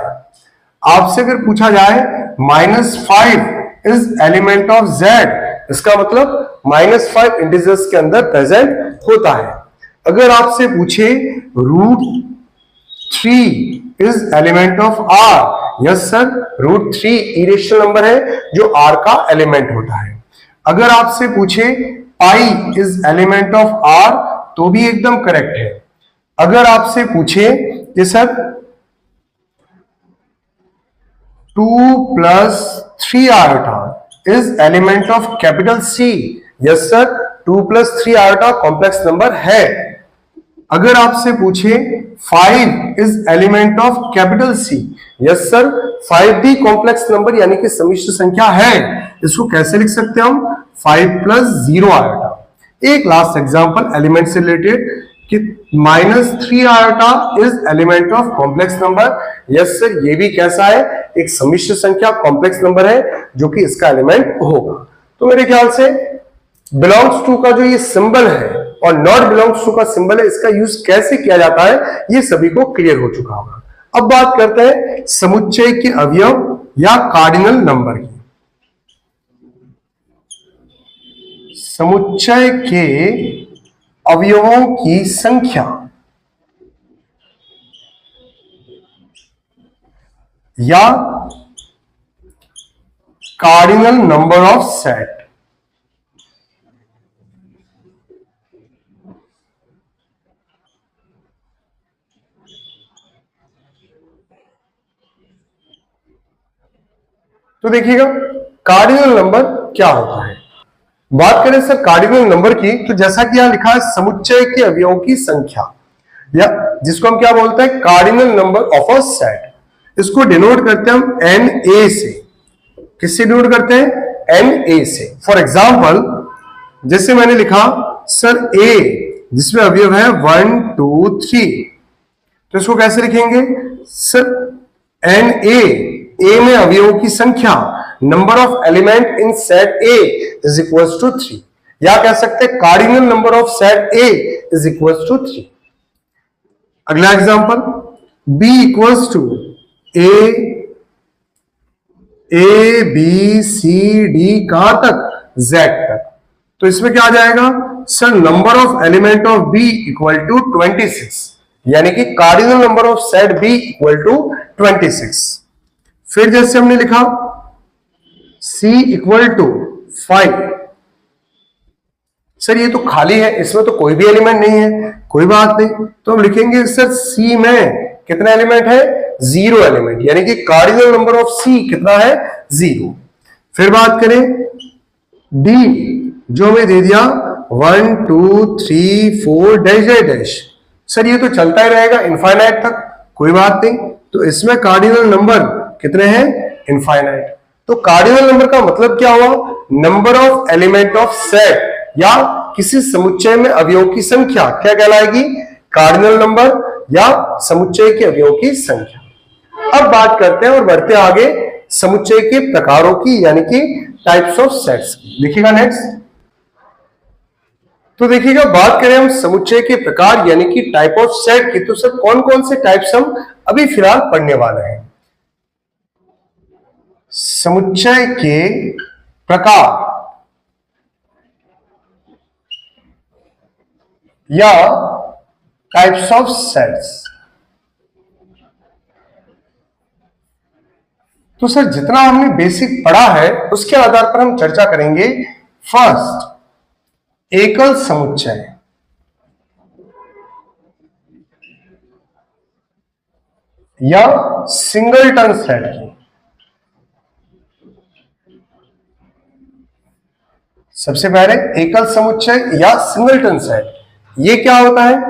आपसे अगर पूछा जाए -5 इज एलिमेंट ऑफ Z, इसका मतलब -5 इंटीजर्स के अंदर प्रेजेंट होता है। अगर आपसे पूछे √3 is element of R, yes sir, √3 irrational number है जो R का एलिमेंट होता है। अगर आपसे पूछे pi is element of R, तो भी एकदम करेक्ट है। अगर आपसे पूछे कि sir 2 + 3 iota is element of capital C, yes sir, 2 + 3 iota complex number है। अगर आपसे पूछे 5 is element of capital C, yes sir, 5 भी कॉम्प्लेक्स नंबर यानी कि सम्मिश्र संख्या है। इसको कैसे लिख सकते हैं हम? 5 + 0 आयोटा। एक लास्ट एग्जांपल एलिमेंट से रिलेटेड कि -3 iota is element of complex number, yes sir, ये भी कैसा है? एक सम्मिश्र संख्या, कॉम्प्लेक्स नंबर है जो कि इसका एलिमेंट होगा। तो मेरे ख्याल से बिलोंग्स टू का जो ये सिंबल है और नॉट बिलोंग्स टू का सिंबल है, इसका यूज कैसे किया जाता है ये सभी को क्लियर हो चुका होगा। अब बात करते हैं समुच्चय के अवयव या कार्डिनल नंबर की। समुच्चय के अवयवों की संख्या या कार्डिनल नंबर ऑफ सेट। तो देखिएगा कार्डिनल नंबर क्या होता है। बात करें सर कार्डिनल नंबर की, तो जैसा कि यहां लिखा है समुच्चय के अवयवों की संख्या, या जिसको हम क्या बोलते हैं? Cardinal number of a set. इसको डिनोट करते हैं हम Na से। किससे डिनोट करते हैं? Na से। फॉर एग्जाम्पल, जैसे मैंने लिखा सर A जिसमें अवयव है 1 2 3, तो इसको कैसे लिखेंगे? सर Na, A में अवयवों की संख्या, number of element in set A is equals to 3, या कह सकते हैं cardinal number of set A is equals to 3। अगला example, B equals to A B C D कहां तक? Z तक। तो इसमें क्या आ जाएगा? Sir number of element of B equal to 26, यानी कि cardinal number of set B equal to 26। फिर जैसे हमने लिखा C इक्वल टू 5, सर ये तो खाली है, इसमें तो कोई भी एलिमेंट नहीं है। कोई बात नहीं, तो हम लिखेंगे सर C में कितना एलिमेंट है? 0 एलिमेंट, यानी कि कार्डिनल नंबर ऑफ C कितना है? 0। फिर बात करें D, जो हमें दे दिया 1 2 3 4 डैश डैश डैश, सर ये तो चलता ही रहेगा इनफाइनाइट तक, कोई बात नहीं। तो इसमें कार्डिनल नंबर कितने हैं? इनफाइनाइट। तो कार्डिनल नंबर का मतलब क्या हुआ? Number of element of set, या किसी समुच्चय में अवयवों की संख्या क्या कहलाएगी? कार्डिनल नंबर या समुच्चय के अवयवों की संख्या। अब बात करते हैं और बढ़ते आगे समुच्चय के प्रकारों की, यानी कि टाइप्स ऑफ सेट्स की। देखिएगा नेक्स्ट। तो देखिएगा, बात करें हम समुच्चय के प्रकार यानी कि टाइप ऑफ सेट की, तो सर कौन कौन से टाइप्स हम अभी फिलहाल पढ़ने वाले हैं? समुच्चय के प्रकार या टाइप्स ऑफ सेट्स। तो सर जितना हमने बेसिक पढ़ा है उसके आधार पर हम चर्चा करेंगे। फर्स्ट, एकल समुच्चय या सिंगलटन सेट की। सबसे पहले एकल समुच्चय या सिंगलटन सेट, ये क्या होता है?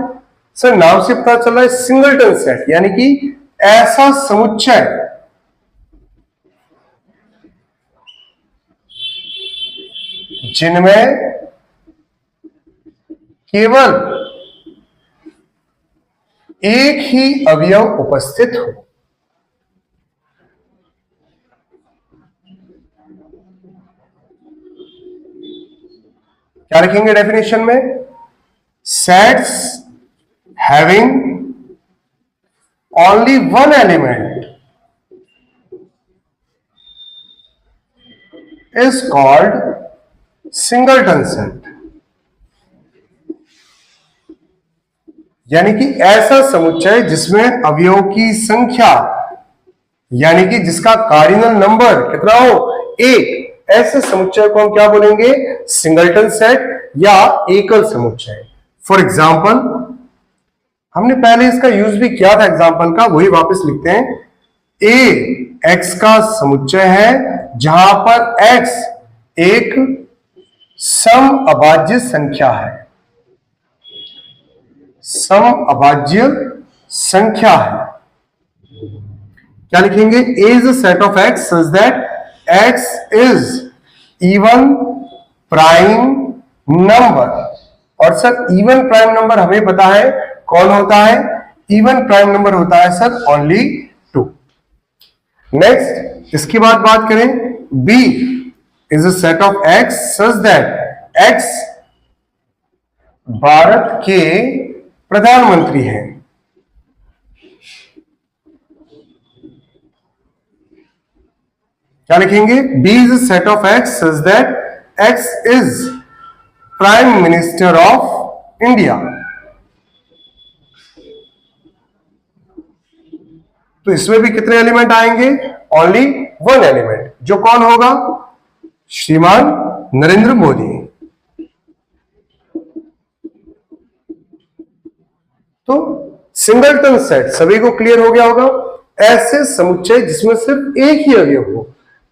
सर नाम से पता चल रहा है सिंगलटन सेट, यानी कि ऐसा समुच्चय जिनमें केवल एक ही अवयव उपस्थित हो। क्या लिखेंगे डेफिनेशन में? Sets having only one element is called singleton set. यानी कि ऐसा समुच्चय जिसमें अवयवों की संख्या, यानी कि जिसका कार्डिनल नंबर कितना हो? एक, ऐसे समुच्चय को हम क्या बोलेंगे? सिंगलटन सेट या एकल समुच्चय। फॉर एग्जाम्पल, हमने पहले इसका यूज भी किया था एग्जाम्पल का, वही वापस लिखते हैं। ए एक्स का समुच्चय है जहां पर एक्स एक सम अभाज्य संख्या है, सम अभाज्य संख्या है। क्या लिखेंगे? A is a set of X such that X is even prime number. और सर इवन प्राइम नंबर हमें पता है कौन होता है? इवन प्राइम नंबर होता है सर ओनली 2। नेक्स्ट, इसके बाद बात करें, B is a set of X such that X Bharat के प्रधानमंत्री हैं। क्या लिखेंगे? B is a set of X such that X is prime minister of India. तो इसमें भी कितने एलिमेंट आएंगे? ओनली वन एलिमेंट, जो कौन होगा? श्रीमान नरेंद्र मोदी। तो सिंगलटन सेट सभी को क्लियर हो गया होगा। ऐसे समुच्चय जिसमें सिर्फ एक ही अवयव हो,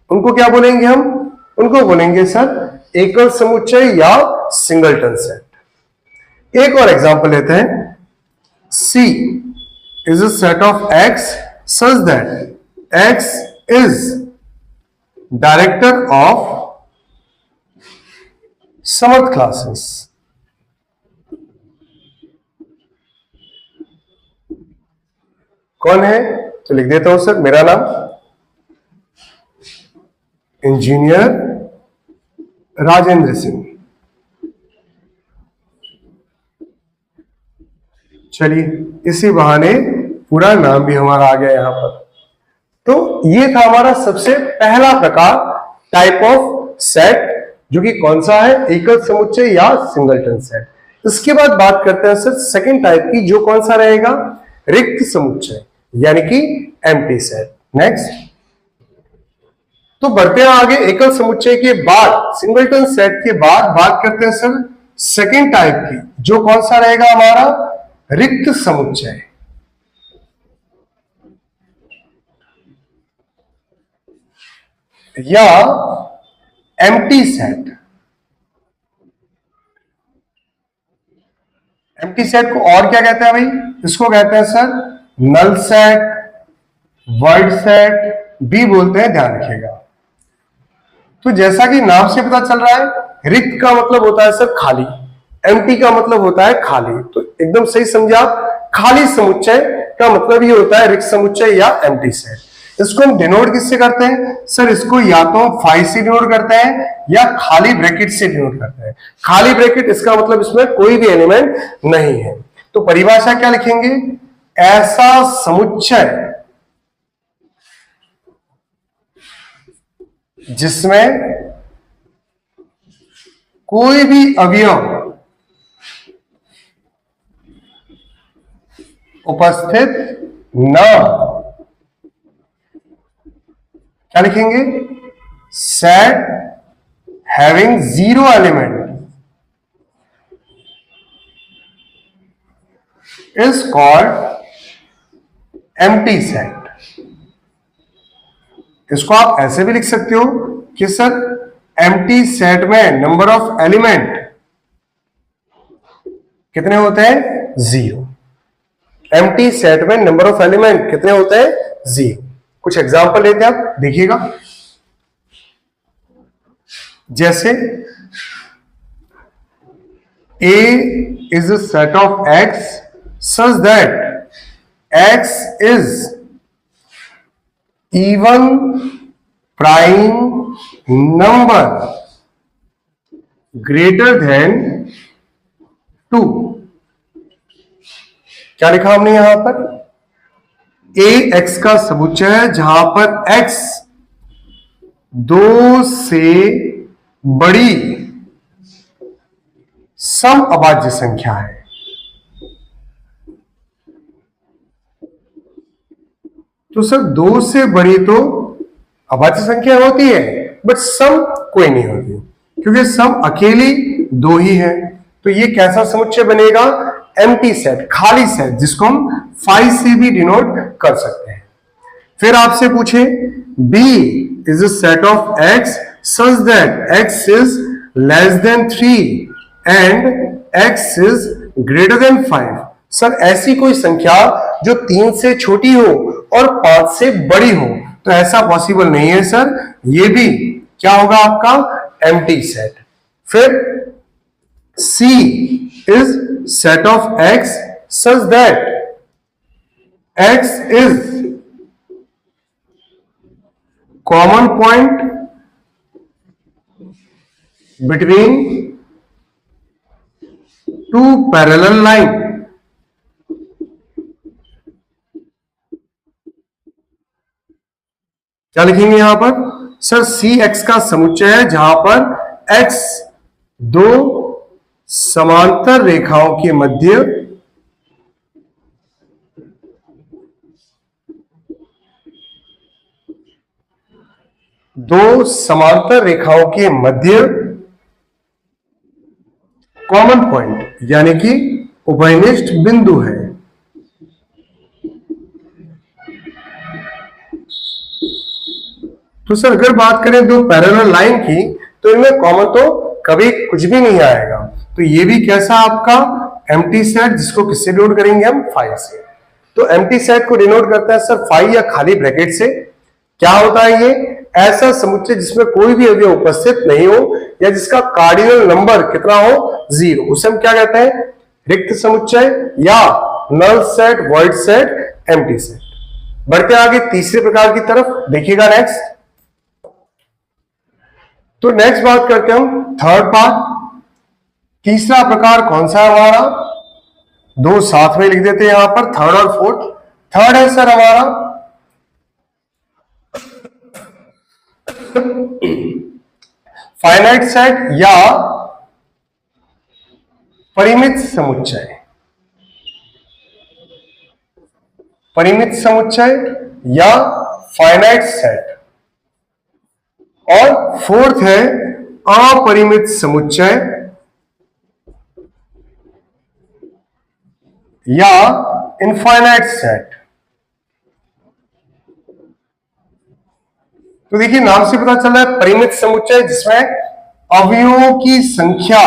उनको क्या बोलेंगे हम? उनको बोलेंगे सर एकल समुच्चय या सिंगलटन सेट। एक और एग्जांपल लेते हैं। C is a set of X such that X is director of Samarth classes. कौन है? तो लिख देता हूं सर, मेरा नाम इंजीनियर राजेंद्र सिंह। चलिए, इसी बहाने पूरा नाम भी हमारा आ गया यहां पर। तो ये था हमारा सबसे पहला प्रकार, टाइप ऑफ सेट, जो कि कौन सा है? एकल समुच्चय या सिंगलटन सेट। इसके बाद बात करते हैं सर सेकंड टाइप की, जो कौन सा रहेगा? रिक्त समुच्चय, यानी कि एम्प्टी सेट। नेक्स्ट, तो बढ़ते हैं आगे। एकल समुच्चय के बाद, सिंगलटन सेट के बाद बात करते हैं सर सेकंड टाइप की, जो कौन सा रहेगा हमारा? रिक्त समुच्चय या एम्प्टी सेट। एम्प्टी सेट को और क्या कहते हैं भाई? इसको कहते हैं sir null set, void set भी बोलते हैं, ध्यान रखिएगा। तो जैसा कि नाम से पता चल रहा है, रिक्त का मतलब होता है सर खाली, एम्प्टी का मतलब होता है खाली। तो एकदम सही समझे आप, खाली समुच्चय का मतलब ये होता है रिक्त समुच्चय या एम्प्टी सेट। इसको हम डिनोट किससे करते हैं सर? इसको या तो हम फाई से डिनोट करते हैं या खाली ब्रैकेट से डिनोट करते हैं। खाली ब्रैकेट इसका मतलब इसमें कोई भी एलिमेंट नहीं है। तो परिभाषा क्या लिखेंगे? ऐसा समुच्चय जिसमें कोई भी अवयव उपस्थित न, क्या लिखेंगे? Set having zero element is called empty set. इसको आप ऐसे भी लिख सकते हो कि सर एम्प्टी सेट में नंबर ऑफ एलिमेंट कितने होते हैं? जीरो। एम्प्टी सेट में नंबर ऑफ एलिमेंट कितने होते हैं? जीरो। कुछ एग्जांपल लेते हैं, आप देखिएगा। जैसे A is a set of X such that X is even prime number greater than 2। क्या लिखा हमने यहां पर? A X का समुच्चय है जहां पर X 2 से बड़ी सम अभाज्य संख्या है। तो सर 2 से बड़ी तो अभाज्य संख्या होती है, बट सम कोई नहीं होती, क्योंकि सम अकेली 2 ही है। तो ये कैसा समुच्चय बनेगा? एम्प्टी सेट, खाली सेट, जिसको हम फाई से भी डिनोट कर सकते हैं। फिर आपसे पूछे B is a set of X such that X is less than 3 and X is greater than 5। Sir ऐसी कोई संख्या जो 3 से छोटी हो और 5 से बड़ी हो, तो ऐसा पॉसिबल नहीं है सर। ये भी क्या होगा आपका? Empty set. फिर C is set of X such that X is common point between two parallel line। क्या लिखेंगे यहां पर? सर सी एक्स का समुच्चय है जहां पर एक्स दो समांतर रेखाओं के मध्य कॉमन पॉइंट यानी कि उभयनिष्ठ बिंदु है। तो सर अगर बात करें दो पैरेलल लाइन की, तो इनमें कॉमन तो कभी कुछ भी नहीं आएगा। तो ये भी कैसा आपका? एम्प्टी सेट, जिसको किससे डिनोट करेंगे हम? फाई से। तो एम्प्टी सेट को डिनोट करता है सर फाई या खाली ब्रैकेट से। क्या होता है ये? ऐसा समुच्चय जिसमें कोई भी अवयव उपस्थित नहीं हो या जिसका कार्डिनल नंबर कितना हो? 0, उसे हम क्या कहते हैं? रिक्त समुच्चय या null set, void set, empty set. बढ़ते आगे तीसरे प्रकार की तरफ, देखिएगा नेक्स्ट। तो नेक्स्ट बात करते हैं हम थर्ड पार्ट। तीसरा प्रकार कौन सा है हमारा? दो साथ में लिख देते हैं यहां पर, थर्ड और फोर्थ। थर्ड है सर हमारा फाइनाइट सेट या परिमित समुच्चय। परिमित समुच्चय या फाइनाइट सेट। और फोर्थ है अपरिमित समुच्चय या इनफाइनाइट सेट। तो देखिए नाम से पता चल रहा है परिमित समुच्चय जिसमें अवयवों की संख्या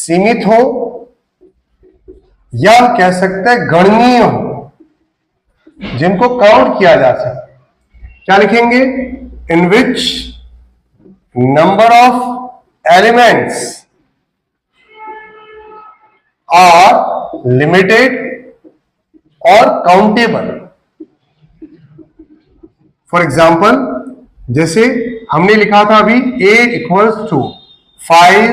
सीमित हो या कह सकते हैं गणनीय हो, जिनको काउंट किया जा सके। क्या लिखेंगे? In which number of elements are limited और काउंटेबल। फॉर एग्जाम्पल, जैसे हमने लिखा था अभी a इक्वल्स टू 5,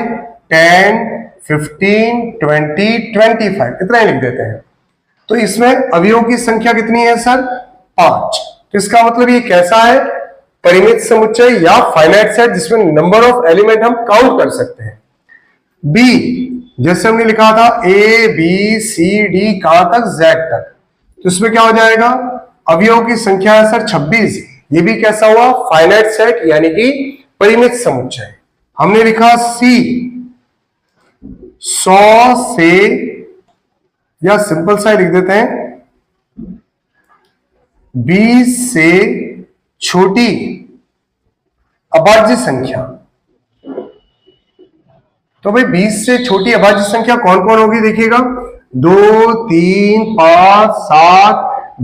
10, 15, 20, 25, इतना ही लिख देते हैं। तो इसमें अवयवों की संख्या कितनी है सर? 5। तो इसका मतलब ये कैसा है? परिमित समुच्चय या फाइनाइट सेट जिसमें नंबर ऑफ एलिमेंट हम काउंट कर सकते हैं। बी, जैसे हमने लिखा था ए बी सी डी कहां तक? जेड तक। तो इसमें क्या हो जाएगा? अवयवों की संख्या है सर 26। ये भी कैसा हुआ? फाइनाइट सेट यानी कि परिमित समुच्चय। हमने लिखा सी 100 से, या सिंपल सा लिख देते हैं 20 से छोटी अभाज्य संख्या। तो भाई 20 से छोटी अभाज्य संख्या कौन कौन होगी? देखिएगा 2, 3, 5, 7,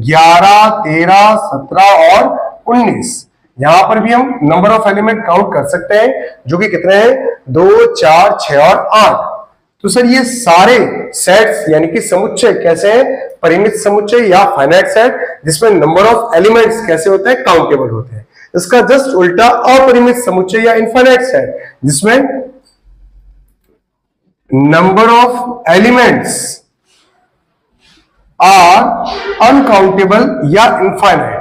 11, 13, 17 और 19। यहां पर भी हम नंबर ऑफ एलिमेंट काउंट कर सकते हैं, जो कि कितने हैं? 2, 4, 6 और 8। तो सर ये सारे सेट्स यानी कि समुच्चय कैसे हैं? परिमित समुच्चय या फाइनाइट सेट जिसमें नंबर ऑफ एलिमेंट्स कैसे होते हैं? काउंटेबल होते हैं। इसका जस्ट उल्टा अपरिमित समुच्चय या इनफाइनाइट सेट जिसमें number of elements are uncountable या इनफाइनाइट।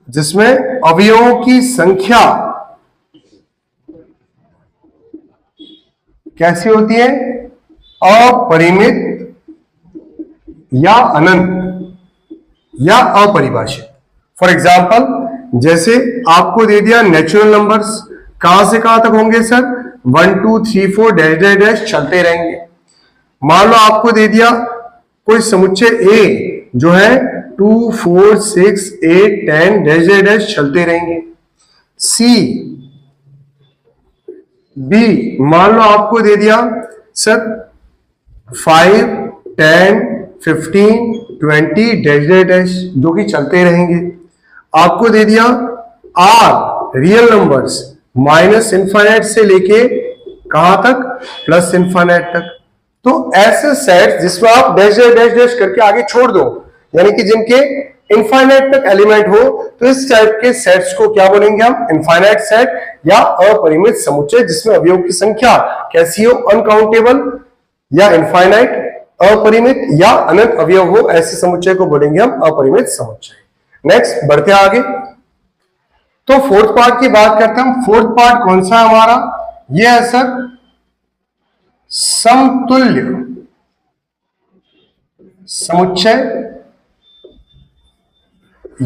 जिसमें अवयवों की संख्या कैसी होती है? अपरिमित या अनंत या अपरिभाषित। फॉर एग्जाम्पल, जैसे आपको दे दिया नेचुरल नंबर्स कहां से कहां तक होंगे सर? 1, 2, 3, 4 डैश डैश डैश चलते रहेंगे। मान लो आपको दे दिया कोई समुच्चय ए जो है 2, 4, 6, 8, 10 डैश डैश डैश चलते रहेंगे। सी, बी मान लो आपको दे दिया सर 5, 10, 15, 20 डैश डैश डैश जो कि चलते रहेंगे। आपको दे दिया are real numbers minus infinite से लेके कहां तक? प्लस इनफाइनाइट तक। तो ऐसे सेट्स जिसमें आप डैश डैश डैश डैश करके आगे छोड़ दो, यानी कि जिनके इनफाइनाइट तक एलिमेंट हो, तो इस टाइप के सेट्स को क्या बोलेंगे हम? इनफाइनाइट सेट या अपरिमित समुच्चय जिसमें अवयवों की संख्या कैसी हो? अनकाउंटेबल या इनफाइनाइट, अपरिमित या अनंत अवयव हो, ऐसे समुच्चय को बोलेंगे हम अपरिमित समुच्चय। नेक्स्ट बढ़ते हैं आगे। तो फोर्थ पार्ट की बात करते हैं हम। फोर्थ पार्ट कौन सा है हमारा? यह है सर समतुल्य समुच्चय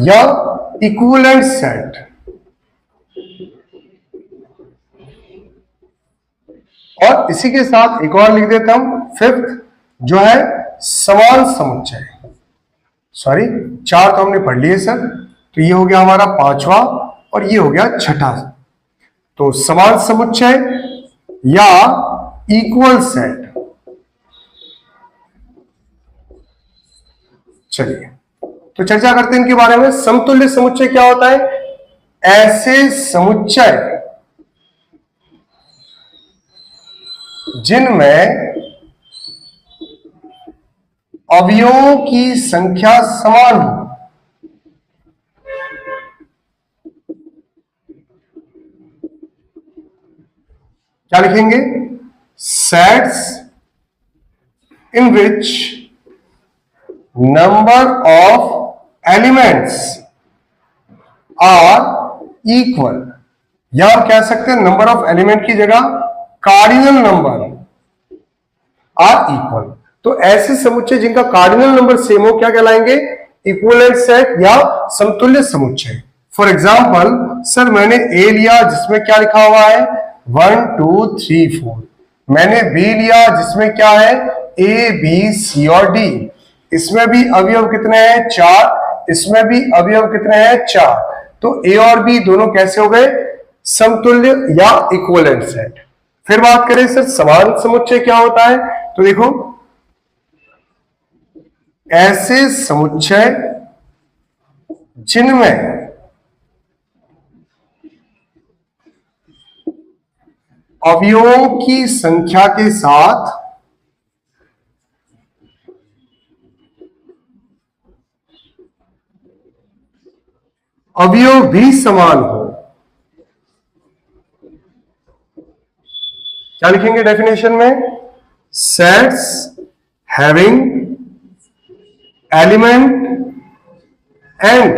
या इक्विवेलेंट सेट। और इसी के साथ एक और लिख देता हूं, फिफ्थ जो है समान समुच्चय। सॉरी, 4 तो हमने पढ़ लिए सर, तो ये हो गया हमारा 5वां और ये हो गया 6ठा। तो समान समुच्चय या इक्वल सेट। चलिए तो चर्चा करते हैं इनके बारे में। समतुल्य समुच्चय क्या होता है? ऐसे समुच्चय जिनमें अवयवों की संख्या समान हो। क्या लिखेंगे? Sets in which number of elements are equal, या आप कह सकते हैं नंबर ऑफ एलिमेंट की जगह कार्डिनल नंबर आर इक्वल। तो ऐसे समुच्चय जिनका कार्डिनल नंबर सेम हो क्या कहलाएंगे? इक्विवेलेंट सेट या समतुल्य समुच्चय। फॉर एग्जाम्पल सर मैंने ए लिया जिसमें क्या लिखा हुआ है 1, 2, 3, 4। मैंने बी लिया जिसमें क्या है ए बी सी और डी। इसमें भी अवयव कितने हैं? 4। इसमें भी अवयव कितने हैं? 4। तो ए और बी दोनों कैसे हो गए? समतुल्य या इक्विवेलेंट सेट। फिर बात करें सर समान समुच्चय क्या होता है, तो देखो ऐसे समुच्चय जिनमें अवयवों की संख्या के साथ अवयव भी समान हो। क्या लिखेंगे डेफिनेशन में? Sets having element and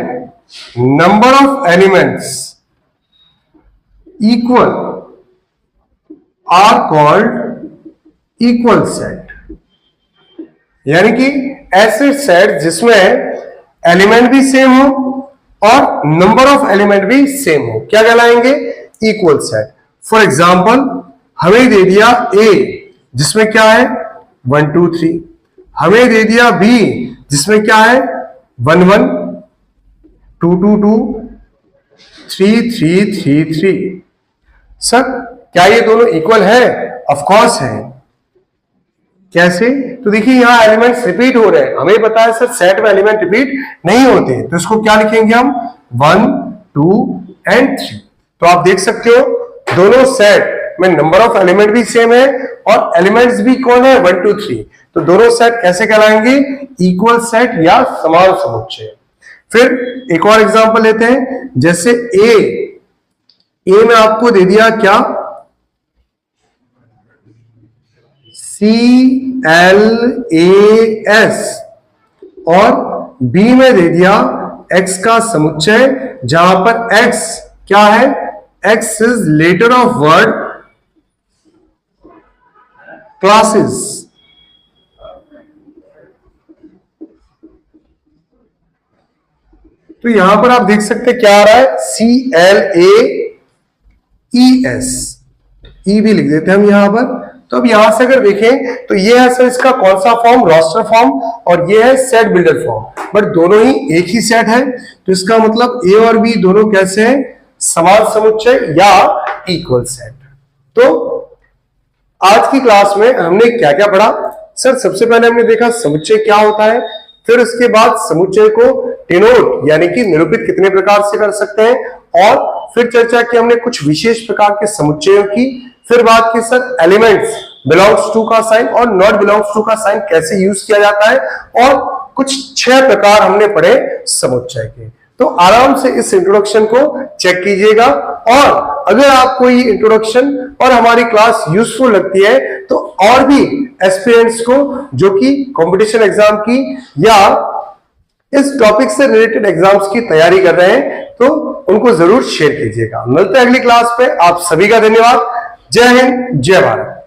number of elements equal are called equal set. यानी कि ऐसे सेट जिसमें एलिमेंट भी सेम हो और नंबर ऑफ एलिमेंट भी सेम हो, क्या कहलाएंगे? Equal set. फॉर एग्जाम्पल हमें दे दिया ए जिसमें क्या है 1 2 3, हमें दे दिया बी जिसमें क्या है 1 1 2 2 2 3 3 3 3। सर क्या ये दोनों इक्वल है? ऑफ कोर्स है। कैसे? तो देखिए यहां एलिमेंट्स रिपीट हो रहे हैं, हमें पता है सर सेट में एलिमेंट रिपीट नहीं होते, तो इसको क्या लिखेंगे हम 1 2 एंड 3। तो आप देख सकते हो दोनों सेट में नंबर ऑफ एलिमेंट भी सेम है और एलिमेंट्स भी कौन है 1 2 3, तो दोनों सेट कैसे कहलाएंगे? इक्वल सेट या समान समुच्चय। फिर एक और एग्जांपल लेते हैं, जैसे ए में आपको दे दिया क्या CLAS और बी में दे दिया x का समुच्चय जहां पर x क्या है? x is letter of word classes. तो यहां पर आप देख सकते हैं क्या आ रहा है CLAES, ई भी लिख देते हैं हम यहां पर। तो अब यहां से अगर देखें तो ये है सर इसका कौन सा फॉर्म? रोस्टर फॉर्म, और ये है सेट बिल्डर फॉर्म, बट दोनों ही एक ही सेट है। तो इसका मतलब ए और बी दोनों कैसे हैं? समान समुच्चय या इक्वल सेट। तो आज की क्लास में हमने क्या क्या पढ़ा? सर सबसे पहले हमने देखा समुच्चय क्या होता है, फिर उसके बाद समुच्चय को डिनोट यानी कि निरूपित कितने प्रकार से कर सकते हैं, और फिर चर्चा की हमने कुछ विशेष प्रकार के समुच्चयों की। फिर बात की सर एलिमेंट्स बिलोंग्स टू का साइन और नॉट बिलोंग्स टू का साइन कैसे यूज किया जाता है, और कुछ 6 प्रकार हमने पढ़े समुच्चय के। तो आराम से इस इंट्रोडक्शन को चेक कीजिएगा, और अगर आपको ये इंट्रोडक्शन और हमारी क्लास यूजफुल लगती है तो और भी एस्पिरेंट्स को जो कि कंपटीशन एग्जाम की या इस टॉपिक से रिलेटेड एग्जाम्स की तैयारी कर रहे हैं तो उनको जरूर शेयर कीजिएगा। मिलते हैं अगली क्लास पे। आप सभी का धन्यवाद। जय हिंद, जय भारत।